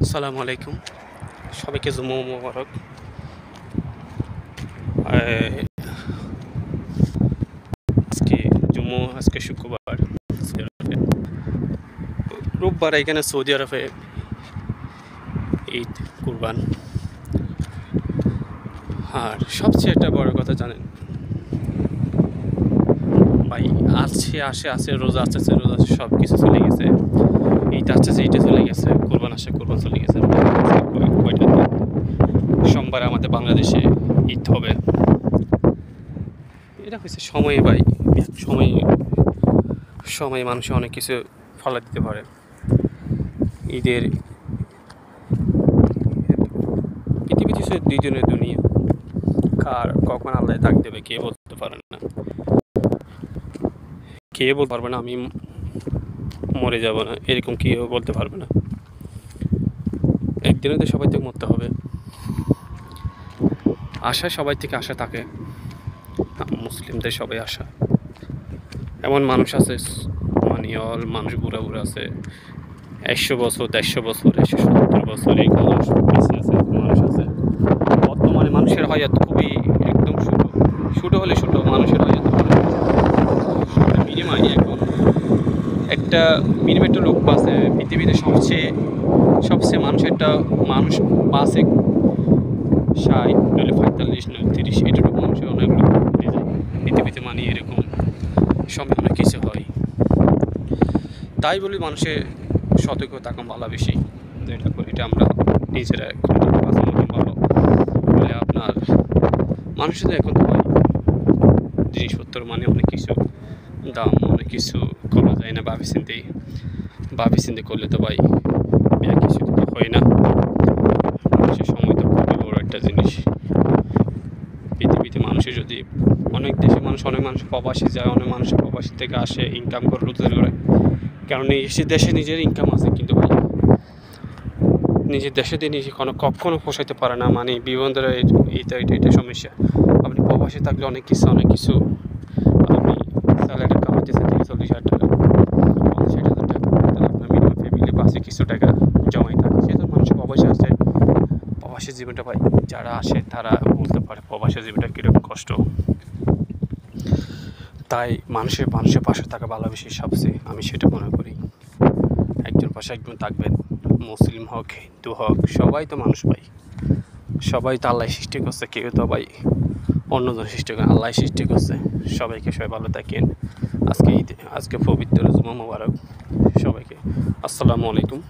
আসসালামু আলাইকুম, সবাইকে জুমা মোবারক। আজকে আজকে শুক্রবার, সৌদি আরবে রোববার এখানে সৌদি আরবে ঈদ কুরবান। আর সবচেয়ে একটা বড় কথা জানেন ভাই, আসে রোজা আসতেছে, সব কিছু চলে গেছে। ঈদ আসতেছে, ঈদে চলে গেছে, কুরবান চলে গেছে। কয়টা দিন, সোমবার আমাদের বাংলাদেশে ঈদ হবে। এটা হচ্ছে সময় ভাই, সময় সময় মানুষে অনেক কিছু ফলা দিতে পারে। ঈদের পৃথিবীতে সে দুইজনের দুনিয়া, কখন আল্লাহ ডাক দেবে কে বলতে পারে না, কে বলতে পারবে না আমি মরে যাব না, এরকম কেউ বলতে পারবে না। একদিনে তো সবাই থেকে মরতে হবে। সবাই থেকে আশা থাকে, মুসলিমদের সবাই আশা। এমন মানুষ আছে, মানুষ বুড়া আছে, 100 বছর, 150 বছর, 170 বছর এরকম মানুষ বেঁচে আছে। মানুষ আছে বর্তমানে, মানুষের হায়াত খুবই একদম ছোটো হলে ছোটো, মানুষের হায়াত মিনিমাম এখন একটা লোক বাঁচে পৃথিবীতে সবচেয়ে মানুষ বাঁচে 60, নইলে 45, নইলে 30, এটুকু মানুষের অনেক লোক মরে যায় পৃথিবীতে। এরকম সময় অনেক কিছু হয়। তাই বলি মানুষের সতর্ক থাকা ভালো বেশি, এটা আমরা নিজেরা বাঁচানো ভালো। বলে আপনার মানুষের এখন তো ভাই জিনিসপত্র অনেক কিছু দাম, অনেক কিছু করা যায় না ভাবি চিন্তে করলে তো ভাই কিছু তো হয় না। মানুষের সময় তো খুবই বড় একটা জিনিস। পৃথিবীতে মানুষের যদি অনেক মানুষ প্রবাসী যায়, অনেক মানুষ প্রবাসী থেকে আসে, ইনকাম করে, রোজগার করে, কারণ দেশে নিজের ইনকাম আছে, কিন্তু ভাই নিজের দেশে দিয়ে কখনো পোষাইতে পারে না। বিভিন্ন ধরনের এটা সমস্যা। আপনি প্রবাসী থাকলে অনেক কিছু আপনি স্যালারি কামাইতেছেন 40,000 টাকা, 50,000 টাকা, তাহলে আপনার মিনিমাম ফ্যামিলি পাশে কিছু টাকা জমাই থাকে। সেজন্য মানুষ প্রবাসী জীবনটা ভাই যারা আসে তারা বলতে পারে প্রবাসী জীবনটা কীরকম কষ্ট। তাই মানুষের পাশে থাকা ভালো বেশি সবচেয়ে, আমি সেটা মনে করি। একজন পাশে একজন থাকবেন, মুসলিম হোক, হিন্দু হোক, সবাই তো মানুষ ভাই, সবাই তো আল্লাহ সৃষ্টি করছে, কেউ তো ভাই অন্যজন সৃষ্টি করে, আল্লাহ সৃষ্টি করছে। সবাই ভালো থাকেন। আজকে পবিত্র জুমা মোবারক সবাইকে। আসসালামু আলাইকুম।